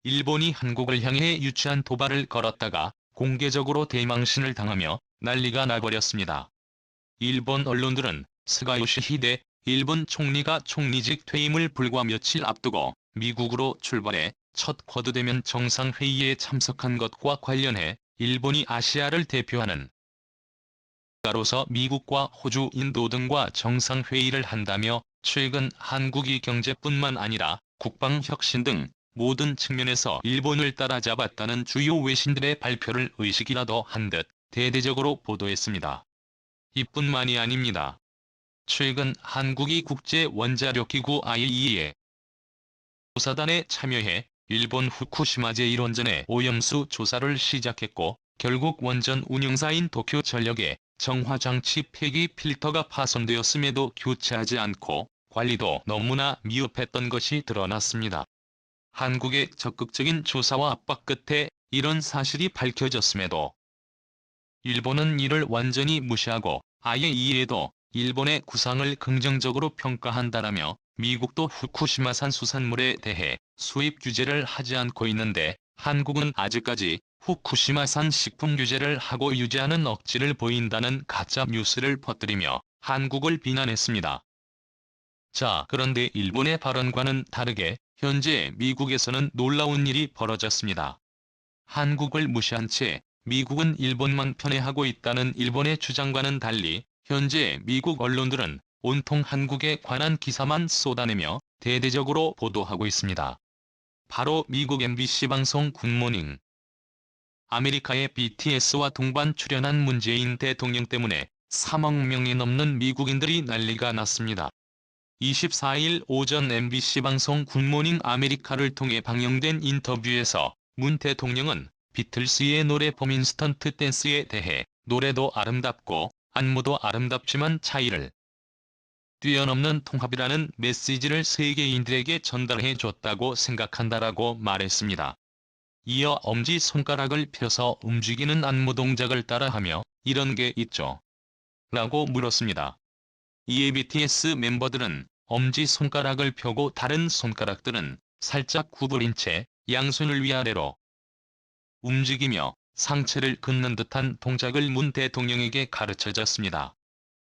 일본이 한국을 향해 유치한 도발을 걸었다가 공개적으로 대망신을 당하며 난리가 나버렸습니다. 일본 언론들은 스가 요시히데 일본 총리가 총리직 퇴임을 불과 며칠 앞두고 미국으로 출발해 첫 쿼드 대면 정상회의에 참석한 것과 관련해 일본이 아시아를 대표하는 국가로서 미국과 호주, 인도 등과 정상회의를 한다며 최근 한국이 경제뿐만 아니라 국방혁신 등 모든 측면에서 일본을 따라잡았다는 주요 외신들의 발표를 의식이라도 한 듯 대대적으로 보도했습니다. 이뿐만이 아닙니다. 최근 한국이 국제원자력기구 IAEA 조사단에 참여해 일본 후쿠시마 제1원전의 오염수 조사를 시작했고, 결국 원전 운영사인 도쿄전력의 정화장치 폐기 필터가 파손되었음에도 교체하지 않고 관리도 너무나 미흡했던 것이 드러났습니다. 한국의 적극적인 조사와 압박 끝에 이런 사실이 밝혀졌음에도 일본은 이를 완전히 무시하고 아예 이해도 일본의 구상을 긍정적으로 평가한다라며 미국도 후쿠시마산 수산물에 대해 수입 규제를 하지 않고 있는데 한국은 아직까지 후쿠시마산 식품 규제를 하고 유지하는 억지를 보인다는 가짜 뉴스를 퍼뜨리며 한국을 비난했습니다. 자, 그런데 일본의 발언과는 다르게 현재 미국에서는 놀라운 일이 벌어졌습니다. 한국을 무시한 채 미국은 일본만 편애하고 있다는 일본의 주장과는 달리 현재 미국 언론들은 온통 한국에 관한 기사만 쏟아내며 대대적으로 보도하고 있습니다. 바로 미국 MBC 방송 굿모닝. 아메리카의 BTS와 동반 출연한 문재인 대통령 때문에 3억 명이 넘는 미국인들이 난리가 났습니다. 24일 오전 MBC 방송 굿모닝 아메리카를 통해 방영된 인터뷰에서 문 대통령은 비틀스의 노래 봄 인스턴트 댄스에 대해 노래도 아름답고 안무도 아름답지만 차이를 뛰어넘는 통합이라는 메시지를 세계인들에게 전달해 줬다고 생각한다라고 말했습니다. 이어 엄지손가락을 펴서 움직이는 안무 동작을 따라하며 이런 게 있죠? 라고 물었습니다. 이에 BTS 멤버들은 엄지손가락을 펴고 다른 손가락들은 살짝 구부린 채 양손을 위아래로 움직이며 상체를 긋는 듯한 동작을 문 대통령에게 가르쳐줬습니다.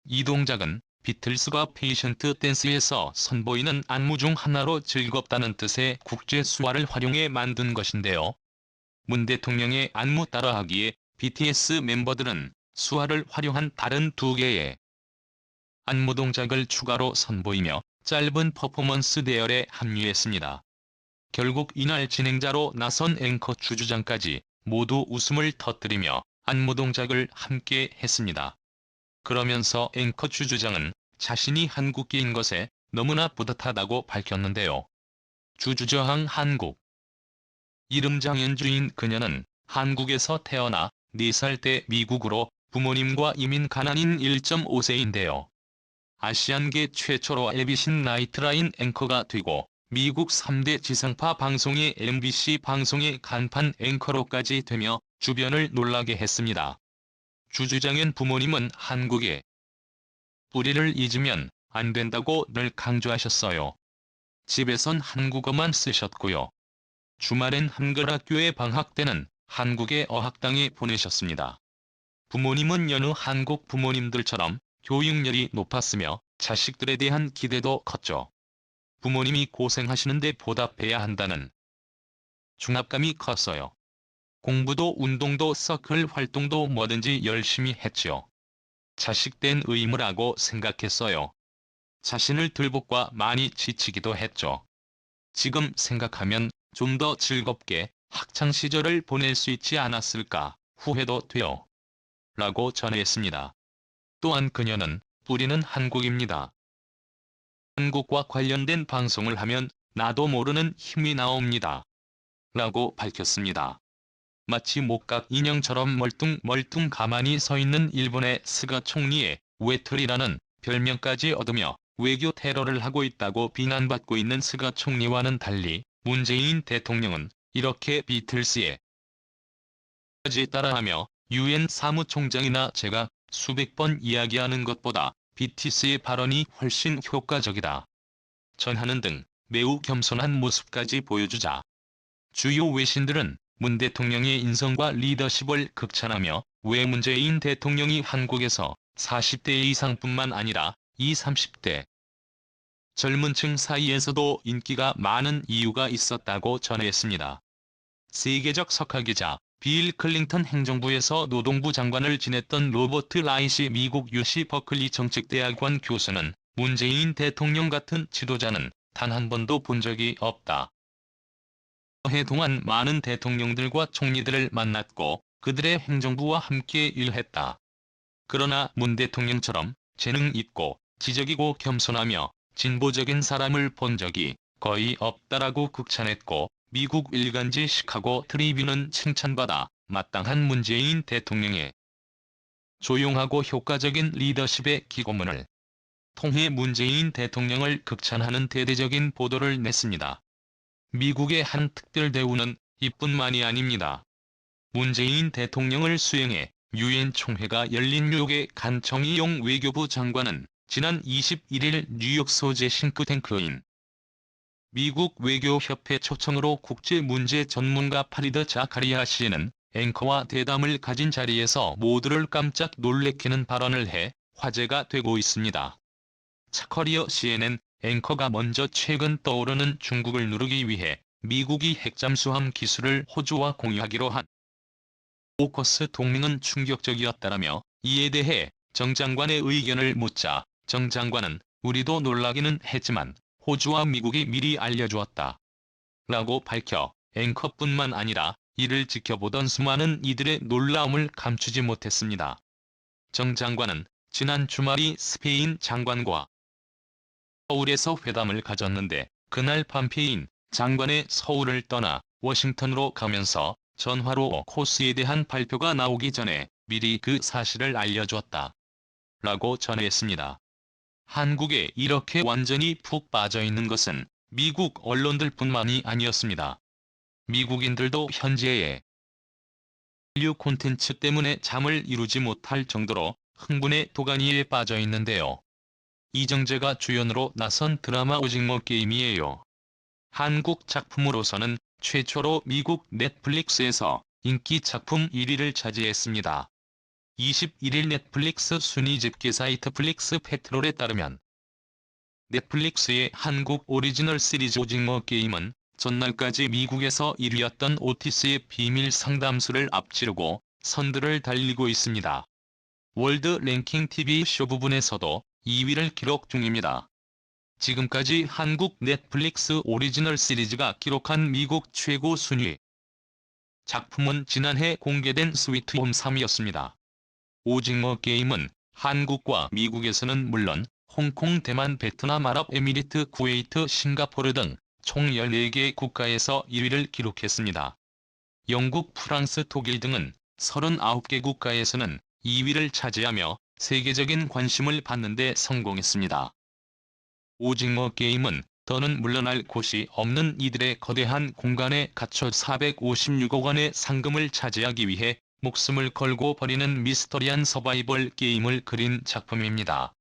이 동작은 비틀스가 페이션트 댄스에서 선보이는 안무 중 하나로 즐겁다는 뜻의 국제 수화를 활용해 만든 것인데요. 문 대통령의 안무 따라하기에 BTS 멤버들은 수화를 활용한 다른 두 개의 안무 동작을 추가로 선보이며 짧은 퍼포먼스 대열에 합류했습니다. 결국 이날 진행자로 나선 앵커 주주장까지 모두 웃음을 터뜨리며 안무 동작을 함께 했습니다. 그러면서 앵커 주주장은 자신이 한국계인 것에 너무나 뿌듯하다고 밝혔는데요. 주주저항 한국. 이름 장현주인 그녀는 한국에서 태어나 4살 때 미국으로 부모님과 이민 간 아닌 1.5세인데요. 아시안계 최초로 에비신 나이트라인 앵커가 되고 미국 3대 지상파 방송의 MBC 방송의 간판 앵커로까지 되며 주변을 놀라게 했습니다. 주주장현 부모님은 한국에 뿌리를 잊으면 안 된다고 늘 강조하셨어요. 집에선 한국어만 쓰셨고요. 주말엔 한글 학교에 방학 때는 한국의 어학당에 보내셨습니다. 부모님은 여느 한국 부모님들처럼 교육열이 높았으며 자식들에 대한 기대도 컸죠. 부모님이 고생하시는데 보답해야 한다는 중압감이 컸어요. 공부도 운동도 서클 활동도 뭐든지 열심히 했지요. 자식된 의무라고 생각했어요. 자신을 들복과 많이 지치기도 했죠. 지금 생각하면 좀 더 즐겁게 학창시절을 보낼 수 있지 않았을까 후회도 돼요. 라고 전했습니다. 또한 그녀는 뿌리는 한국입니다. 한국과 관련된 방송을 하면 나도 모르는 힘이 나옵니다. 라고 밝혔습니다. 마치 목각 인형처럼 멀뚱멀뚱 가만히 서 있는 일본의 스가 총리의 외톨이라는 별명까지 얻으며 외교 테러를 하고 있다고 비난받고 있는 스가 총리와는 달리 문재인 대통령은 이렇게 비틀스에 까지 따라하며 UN 사무총장이나 제가 수백 번 이야기하는 것보다 BTS의 발언이 훨씬 효과적이다 전하는 등 매우 겸손한 모습까지 보여주자 주요 외신들은 문 대통령의 인성과 리더십을 극찬하며 왜 문재인 대통령이 한국에서 40대 이상뿐만 아니라 20, 30대 젊은 층 사이에서도 인기가 많은 이유가 있었다고 전했습니다. 세계적 석학이자 빌 클린턴 행정부에서 노동부 장관을 지냈던 로버트 라이시 미국 UC 버클리 정책대학원 교수는 문재인 대통령 같은 지도자는 단 한 번도 본 적이 없다. 해 동안 많은 대통령들과 총리들을 만났고 그들의 행정부와 함께 일했다. 그러나 문 대통령처럼 재능 있고 지적이고 겸손하며 진보적인 사람을 본 적이 거의 없다라고 극찬했고 미국 일간지 시카고 트리뷴은 칭찬받아 마땅한 문재인 대통령의 조용하고 효과적인 리더십의 기고문을 통해 문재인 대통령을 극찬하는 대대적인 보도를 냈습니다. 미국의 한 특별대우는 이뿐만이 아닙니다. 문재인 대통령을 수행해 유엔 총회가 열린 뉴욕의 간청이용 외교부 장관은 지난 21일 뉴욕 소재 싱크탱크인 미국 외교협회 초청으로 국제문제 전문가 파리드 자카리아 씨는 앵커와 대담을 가진 자리에서 모두를 깜짝 놀래키는 발언을 해 화제가 되고 있습니다. 자카리아 씨에는 앵커가 먼저 최근 떠오르는 중국을 누르기 위해 미국이 핵잠수함 기술을 호주와 공유하기로 한 오커스 동맹은 충격적이었다라며 이에 대해 정 장관의 의견을 묻자 정 장관은 우리도 놀라기는 했지만 호주와 미국이 미리 알려주었다. 라고 밝혀 앵커뿐만 아니라 이를 지켜보던 수많은 이들의 놀라움을 감추지 못했습니다. 정 장관은 지난 주말이 스페인 장관과 서울에서 회담을 가졌는데 그날 폼페이오 장관의 서울을 떠나 워싱턴으로 가면서 전화로 코스에 대한 발표가 나오기 전에 미리 그 사실을 알려주었다. 라고 전했습니다. 한국에 이렇게 완전히 푹 빠져있는 것은 미국 언론들뿐만이 아니었습니다. 미국인들도 현재의 한류 콘텐츠 때문에 잠을 이루지 못할 정도로 흥분의 도가니에 빠져 있는데요. 이정재가 주연으로 나선 드라마 오징어 게임이에요. 한국 작품으로서는 최초로 미국 넷플릭스에서 인기 작품 1위를 차지했습니다. 21일 넷플릭스 순위 집계 사이트 플릭스 페트롤에 따르면 넷플릭스의 한국 오리지널 시리즈 오징어 게임은 전날까지 미국에서 1위였던 오티스의 비밀 상담소를 앞지르고 선두를 달리고 있습니다. 월드 랭킹 TV쇼 부분에서도 2위를 기록 중입니다. 지금까지 한국 넷플릭스 오리지널 시리즈가 기록한 미국 최고 순위 작품은 지난해 공개된 스위트홈 3위였습니다. 오징어 게임은 한국과 미국에서는 물론 홍콩, 대만, 베트남, 아랍에미리트, 쿠웨이트, 싱가포르 등 총 14개 국가에서 1위를 기록했습니다. 영국, 프랑스, 독일 등은 39개 국가에서는 2위를 차지하며 세계적인 관심을 받는 데 성공했습니다. 오징어 게임은 더는 물러날 곳이 없는 이들의 거대한 공간에 갇혀 456억 원의 상금을 차지하기 위해 목숨을 걸고 벌이는 미스터리한 서바이벌 게임을 그린 작품입니다.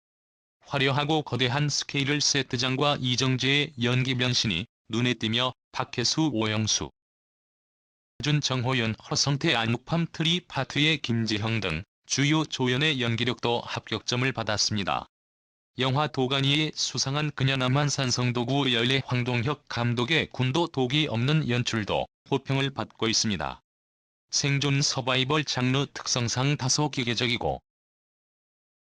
화려하고 거대한 스케일을 세트장과 이정재의 연기 변신이 눈에 띄며 박혜수, 오영수, 준, 정호연, 허성태, 안목팜, 트리파트의 김지형 등 주요 조연의 연기력도 합격점을 받았습니다. 영화 도가니의 수상한 그녀나만 산성도구 열애 황동혁 감독의 군도 독이 없는 연출도 호평을 받고 있습니다. 생존 서바이벌 장르 특성상 다소 기계적이고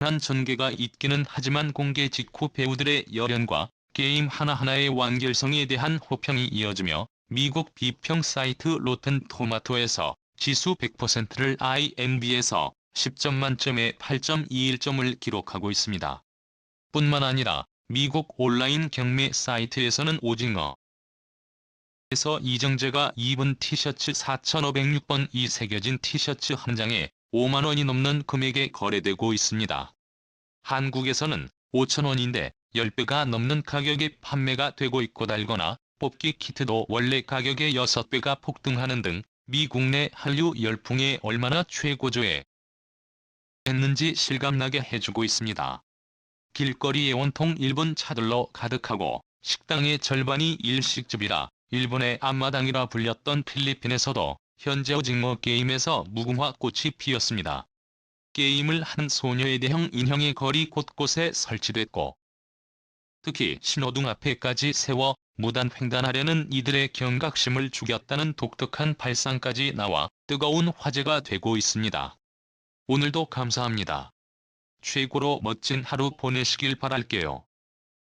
한 전개가 있기는 하지만 공개 직후 배우들의 열연과 게임 하나하나의 완결성에 대한 호평이 이어지며 미국 비평 사이트 로튼 토마토에서 지수 100%를 IMDb에서 10점 만점에 8.21점을 기록하고 있습니다. 뿐만 아니라 미국 온라인 경매 사이트에서는 오징어 에서 이정재가 입은 티셔츠 4506번이 새겨진 티셔츠 한 장에 5만 원이 넘는 금액에 거래되고 있습니다. 한국에서는 5천 원인데 10배가 넘는 가격에 판매가 되고 있고 달거나 뽑기 키트도 원래 가격의 6배가 폭등하는 등 미국 내 한류 열풍에 얼마나 최고조에 했는지 실감나게 해주고 있습니다. 길거리에 온통 일본 차들로 가득하고 식당의 절반이 일식집이라 일본의 앞마당이라 불렸던 필리핀에서도 현재 오징어 게임에서 무궁화 꽃이 피었습니다. 게임을 하는 소녀의 대형 인형이 거리 곳곳에 설치됐고 특히 신호등 앞에까지 세워 무단횡단하려는 이들의 경각심을 죽였다는 독특한 발상까지 나와 뜨거운 화제가 되고 있습니다. 오늘도 감사합니다. 최고로 멋진 하루 보내시길 바랄게요.